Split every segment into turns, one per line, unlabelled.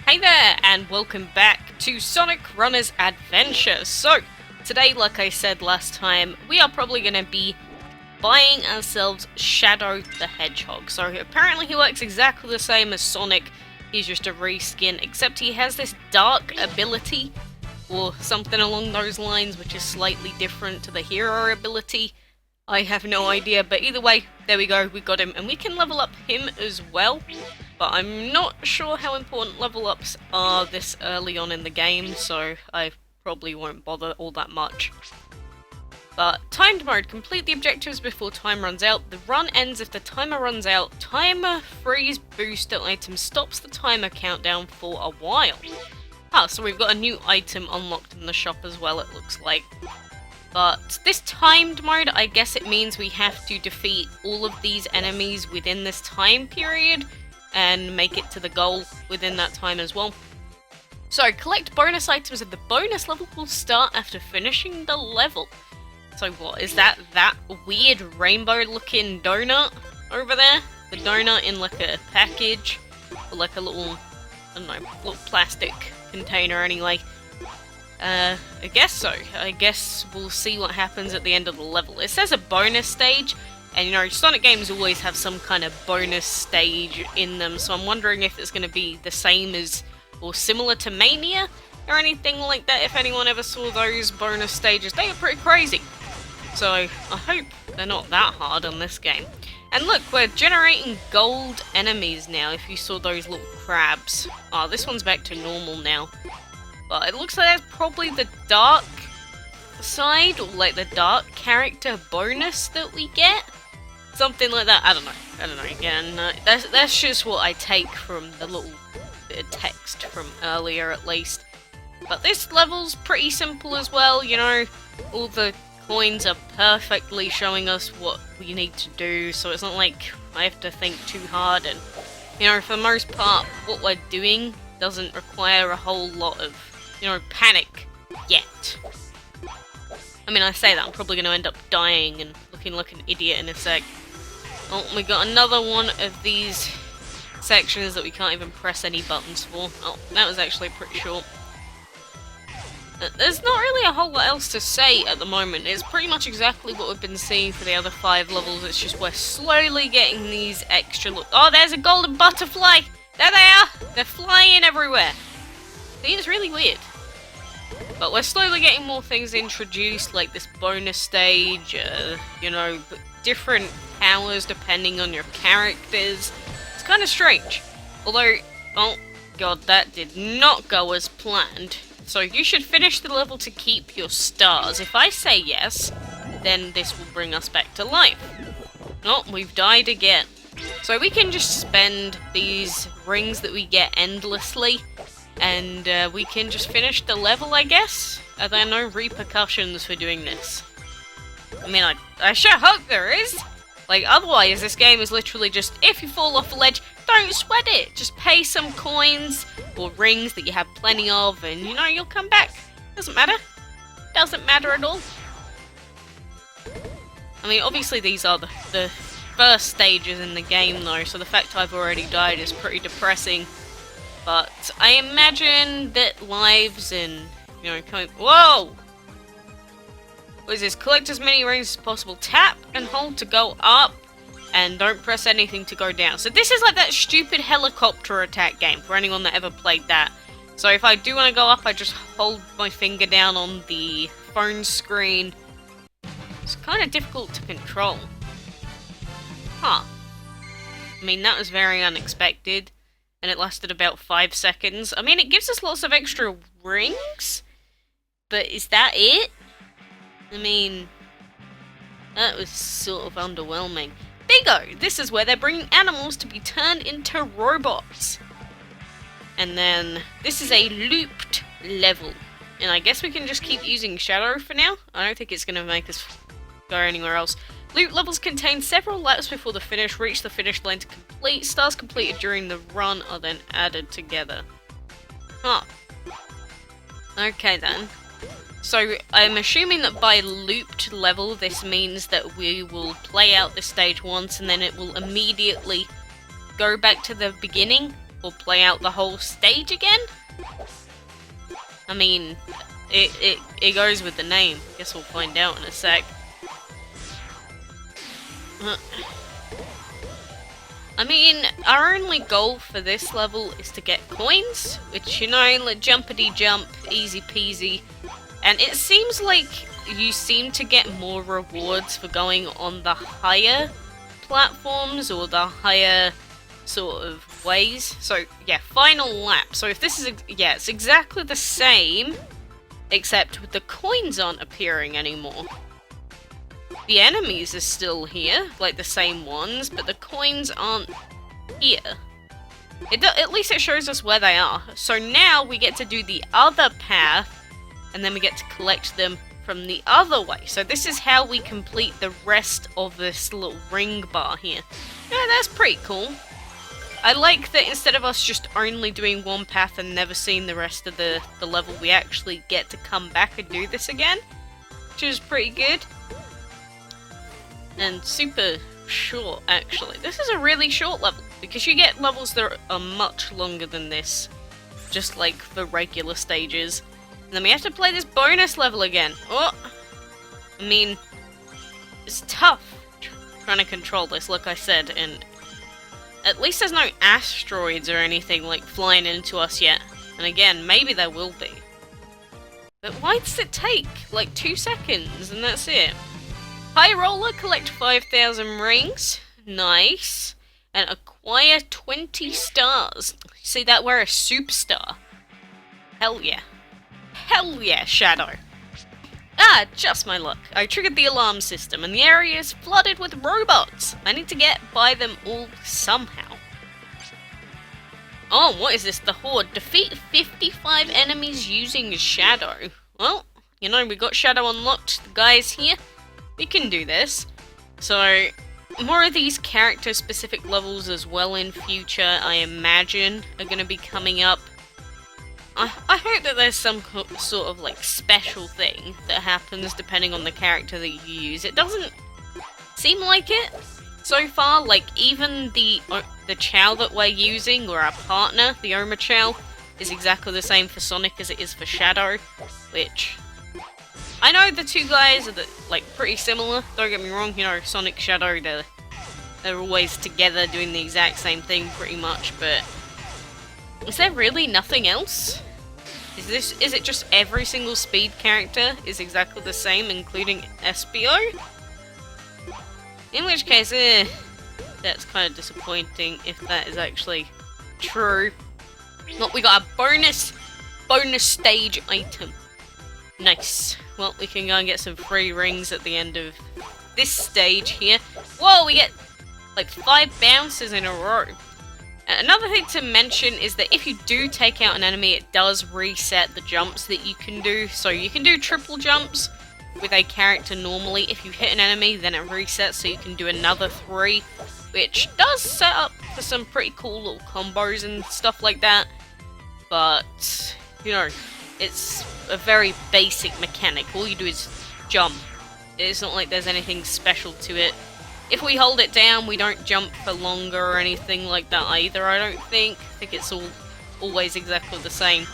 Hey there, and welcome back to Sonic Runner's Adventure. So, today, like I said last time, we are probably going to be buying ourselves Shadow the Hedgehog. So, apparently he works exactly the same as Sonic, he's just a reskin, except he has this dark ability, or something along those lines, which is slightly different to the hero ability. I have no idea, but either way, there we go, we got him, and we can level up him as well. But I'm not sure how important level ups are this early on in the game, so I probably won't bother all that much. But timed mode, complete the objectives before time runs out. The run ends if the timer runs out. Timer freeze booster item stops the timer countdown for a while. So we've got a new item unlocked in the shop as well, it looks like. But this timed mode, I guess it means we have to defeat all of these enemies within this time period and make it to the goal within that time as well. So, collect bonus items and the bonus level will start after finishing the level. So what, is that weird rainbow looking donut over there? The donut in like a package, or like a little, I don't know, little plastic container anyway. I guess so. I guess we'll see what happens at the end of the level. It says a bonus stage, and you know, Sonic games always have some kind of bonus stage in them, so I'm wondering if it's going to be the same as, or similar to Mania, or anything like that. If anyone ever saw those bonus stages, they are pretty crazy. So, I hope they're not that hard on this game. And look, we're generating gold enemies now, if you saw those little crabs. Oh, this one's back to normal now. But it looks like that's probably the dark side, or like the dark character bonus that we get. Something like that. I don't know. Again, that's just what I take from the little bit of text from earlier, at least. But this level's pretty simple as well. You know, all the coins are perfectly showing us what we need to do, so it's not like I have to think too hard. And you know, for the most part, what we're doing doesn't require a whole lot of, you know, panic yet. I mean, I say that, I'm probably going to end up dying and looking like an idiot in a sec. Oh, we got another one of these sections that we can't even press any buttons for. Oh, that was actually pretty short. There's not really a whole lot else to say at the moment. It's pretty much exactly what we've been seeing for the other 5 levels. It's just we're slowly getting these extra Oh, there's a golden butterfly! There they are! They're flying everywhere! See, it's really weird. But we're slowly getting more things introduced, like this bonus stage, you know, different powers depending on your characters. It's kind of strange. Although, oh god, that did not go as planned. So you should finish the level to keep your stars. If I say yes, then this will bring us back to life. Oh, we've died again. So we can just spend these rings that we get endlessly, and we can just finish the level, I guess? Are there no repercussions for doing this? I mean, I sure hope there is! Like, otherwise this game is literally just, if you fall off a ledge, don't sweat it! Just pay some coins, or rings that you have plenty of, and you know, you'll come back. Doesn't matter. Doesn't matter at all. I mean, obviously these are the first stages in the game though, so the fact I've already died is pretty depressing. But I imagine that lives and, you know, whoa! What is this? Collect as many rings as possible. Tap and hold to go up, and don't press anything to go down. So this is like that stupid helicopter attack game, for anyone that ever played that. So if I do want to go up, I just hold my finger down on the phone screen. It's kind of difficult to control. Huh. I mean, that was very unexpected. And it lasted about 5 seconds. I mean, it gives us lots of extra rings, but is that it? I mean, that was sort of underwhelming. Bingo! This is where they're bringing animals to be turned into robots. And then, this is a looped level. And I guess we can just keep using Shadow for now. I don't think it's going to make us go anywhere else. Loop levels contain several laps before the finish. Reach the finish line to complete. Stars completed during the run are then added together. Huh. Okay then. So I'm assuming that by looped level this means that we will play out this stage once and then it will immediately go back to the beginning or play out the whole stage again? I mean, it goes with the name. Guess we'll find out in a sec. I mean, our only goal for this level is to get coins, which, you know, like jumpity jump, easy peasy. And it seems like you seem to get more rewards for going on the higher platforms or the higher sort of ways. So yeah, final lap. So if this is, yeah, it's exactly the same, except the coins aren't appearing anymore. The enemies are still here, like the same ones, but the coins aren't here. At least it shows us where they are. So now we get to do the other path, and then we get to collect them from the other way. So this is how we complete the rest of this little ring bar here. Yeah, that's pretty cool. I like that instead of us just only doing one path and never seeing the rest of the level, we actually get to come back and do this again, which is pretty good. And super short, actually. This is a really short level, because you get levels that are much longer than this, just like the regular stages. And then we have to play this bonus level again. Oh! I mean, it's tough trying to control this, like I said, and at least there's no asteroids or anything like flying into us yet. And again, maybe there will be. But why does it take like 2 seconds and that's it? High roller, collect 5,000 rings. Nice. And acquire 20 stars. See that? We're a superstar. Hell yeah. Hell yeah, Shadow. Ah, just my luck. I triggered the alarm system and the area is flooded with robots. I need to get by them all somehow. Oh, what is this? The Horde. Defeat 55 enemies using Shadow. Well, you know, we got Shadow unlocked. The guy's here. We can do this. So, more of these character-specific levels as well in future, I imagine, are going to be coming up. I hope that there's some sort of, like, special thing that happens depending on the character that you use. It doesn't seem like it so far. Like, even the Chow that we're using, or our partner, the Oma Chow, is exactly the same for Sonic as it is for Shadow, which... I know the two guys are, like, pretty similar, don't get me wrong, you know, Sonic, Shadow, they're always together doing the exact same thing, pretty much, but... Is there really nothing else? Is it just every single Speed character is exactly the same, including SBO? In which case, that's kind of disappointing if that is actually true. Look, we got a bonus stage item. Nice. Well, we can go and get some free rings at the end of this stage here. Whoa, we get like 5 bounces in a row. Another thing to mention is that if you do take out an enemy, it does reset the jumps that you can do. So you can do triple jumps with a character normally. If you hit an enemy, then it resets so you can do another 3, which does set up for some pretty cool little combos and stuff like that. But, you know, it's a very basic mechanic. All you do is jump. It's not like there's anything special to it. If we hold it down, we don't jump for longer or anything like that either, I don't think. I think it's always exactly the same.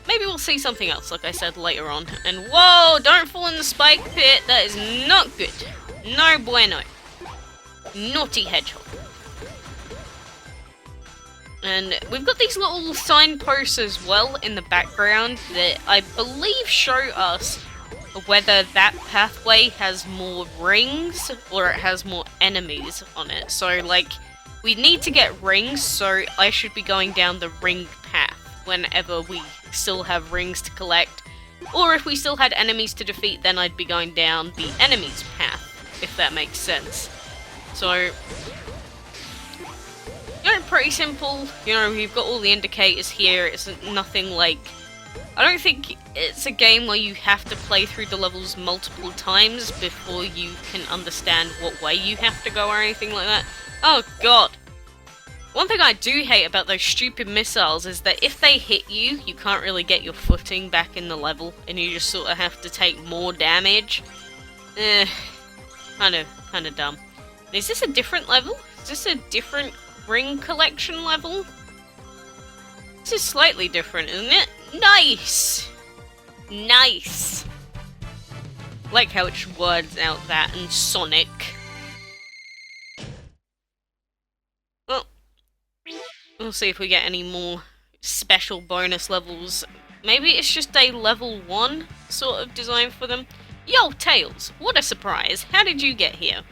Maybe we'll see something else, like I said, later on. And whoa, don't fall in the spike pit. That is not good. No bueno. Naughty hedgehog. And we've got these little signposts as well in the background that I believe show us whether that pathway has more rings or it has more enemies on it. So, like, we need to get rings, so I should be going down the ring path whenever we still have rings to collect. Or if we still had enemies to defeat, then I'd be going down the enemies path, if that makes sense. So, you know, pretty simple. You know, we've got all the indicators here. It's nothing like... I don't think it's a game where you have to play through the levels multiple times before you can understand what way you have to go or anything like that. Oh god. One thing I do hate about those stupid missiles is that if they hit you, you can't really get your footing back in the level, and you just sort of have to take more damage. Kind of dumb. Is this a different level? Is this a different ring collection level. This is slightly different, isn't it? Nice! Nice! Like how it words out that and Sonic. Well, we'll see if we get any more special bonus levels. Maybe it's just a level 1 sort of design for them. Yo, Tails, what a surprise. How did you get here?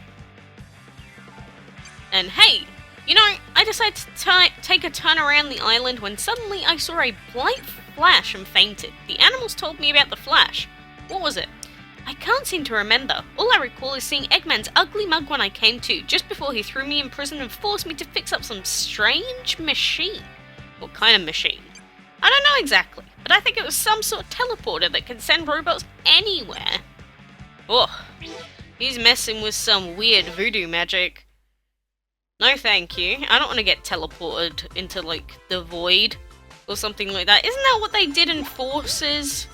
And hey, you know, I decided to take a turn around the island when suddenly I saw a bright flash and fainted. The animals told me about the flash. What was it? I can't seem to remember. All I recall is seeing Eggman's ugly mug when I came to, just before he threw me in prison and forced me to fix up some strange machine. What kind of machine? I don't know exactly, but I think it was some sort of teleporter that can send robots anywhere. Oh, he's messing with some weird voodoo magic. No thank you. I don't want to get teleported into, like, the void or something like that. Isn't that what they did in Forces?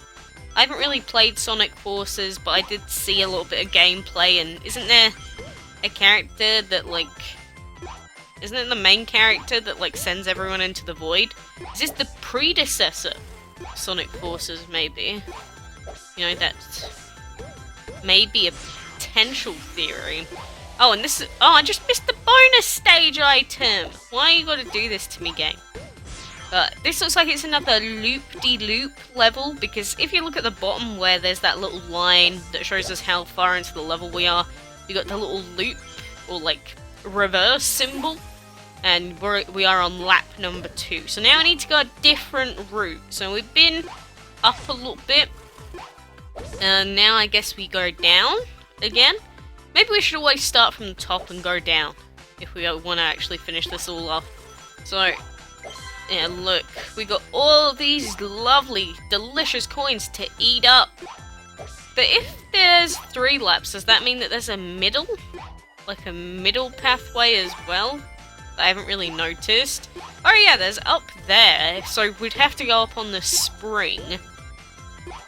I haven't really played Sonic Forces, but I did see a little bit of gameplay, and isn't there a character that, like... Isn't it the main character that, like, sends everyone into the void? Is this the predecessor of Sonic Forces, maybe? You know, that's maybe a potential theory. Oh, and this is... Oh, I just missed the bonus stage item! Why you gotta do this to me, game? But this looks like it's another loop-de-loop level, because if you look at the bottom where there's that little line that shows us how far into the level we are, you got the little loop, or like, reverse symbol, and we are on lap number 2. So now I need to go a different route. So we've been up a little bit, and now I guess we go down again. Maybe we should always start from the top and go down, if we want to actually finish this all off. So... yeah, look, we got all these lovely, delicious coins to eat up. But if there's 3 laps, does that mean that there's a middle? Like a middle pathway as well? That I haven't really noticed. Oh yeah, there's up there, so we'd have to go up on the spring.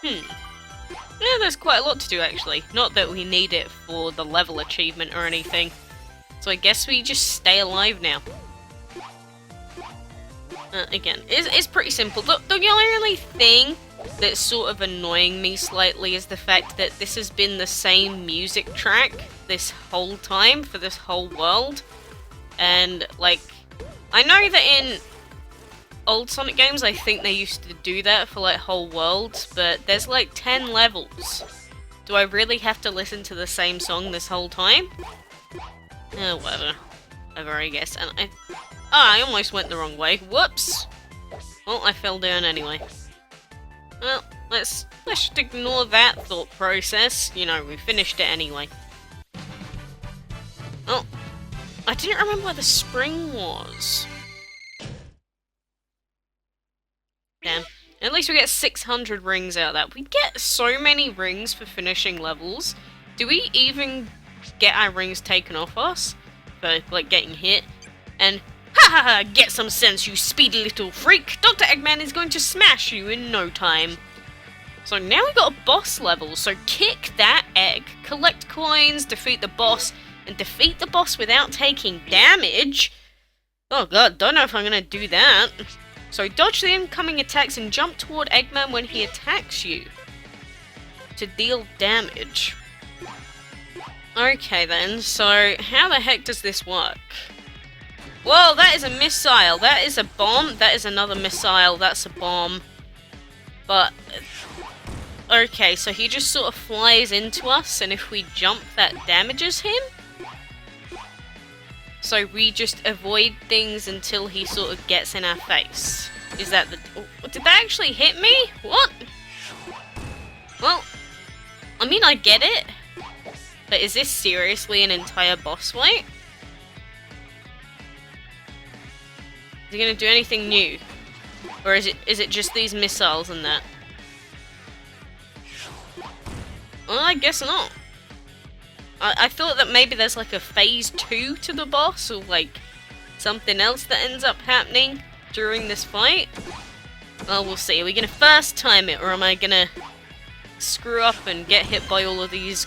Yeah, there's quite a lot to do actually. Not that we need it for the level achievement or anything. So I guess we just stay alive now. Again, it's pretty simple. The only thing that's sort of annoying me slightly is the fact that this has been the same music track this whole time for this whole world. And, like, I know that in old Sonic games, I think they used to do that for, like, whole worlds, but there's, like, 10 levels. Do I really have to listen to the same song this whole time? Whatever. Whatever, I guess. And I almost went the wrong way. Whoops! Well, I fell down anyway. Well, let's just ignore that thought process. You know, we finished it anyway. Oh, I didn't remember where the spring was. Damn. At least we get 600 rings out of that. We get so many rings for finishing levels. Do we even get our rings taken off us? For, like, getting hit? And... ha ha ha! Get some sense, you speedy little freak! Dr. Eggman is going to smash you in no time. So now we got a boss level, so kick that egg, collect coins, defeat the boss, and defeat the boss without taking damage? Oh god, don't know if I'm gonna do that. So dodge the incoming attacks and jump toward Eggman when he attacks you to deal damage. Okay then, so how the heck does this work? Well, that is a missile, that is a bomb, that is another missile, that's a bomb. But, okay, so he just sort of flies into us, and if we jump, that damages him? So we just avoid things until he sort of gets in our face. Is that the... oh, did that actually hit me? What? Well, I mean, I get it. But is this seriously an entire boss fight? Is he gonna do anything new? Or is it just these missiles and that? Well, I guess not. I thought that maybe there's like a phase 2 to the boss, or like something else that ends up happening during this fight. Well, we'll see. Are we gonna first time it, or am I gonna screw up and get hit by all of these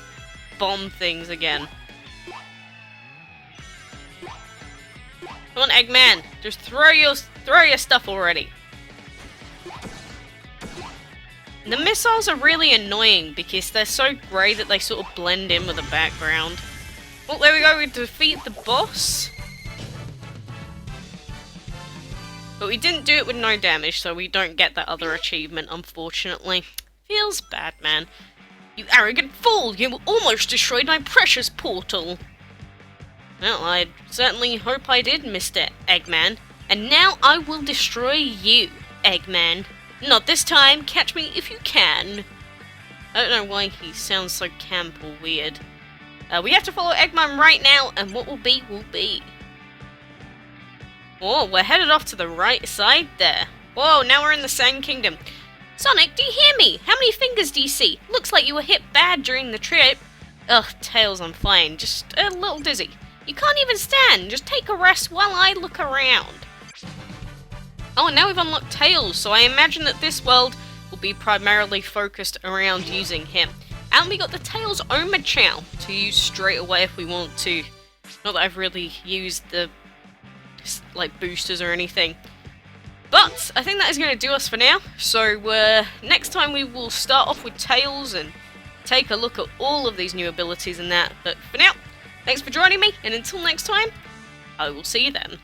bomb things again? Come on, Eggman. Just throw your stuff already. The missiles are really annoying because they're so grey that they sort of blend in with the background. Oh, there we go. We defeat the boss. But we didn't do it with no damage, so we don't get that other achievement, unfortunately. Feels bad, man. You arrogant fool! You almost destroyed my precious portal! Well, I certainly hope I did, Mr. Eggman. And now I will destroy you, Eggman. Not this time, catch me if you can. I don't know why he sounds so camp or weird. We have to follow Eggman right now, and what will be, will be. Oh, we're headed off to the right side there. Whoa, now we're in the Sand Kingdom. Sonic, do you hear me? How many fingers do you see? Looks like you were hit bad during the trip. Ugh, Tails, I'm fine. Just a little dizzy. You can't even stand. Just take a rest while I look around. Oh, and now we've unlocked Tails, so I imagine that this world will be primarily focused around using him. And we got the Tails Omochow to use straight away if we want to. Not that I've really used the like boosters or anything. But I think that is going to do us for now. So next time we will start off with Tails and take a look at all of these new abilities and that. But for now, thanks for joining me, and until next time, I will see you then.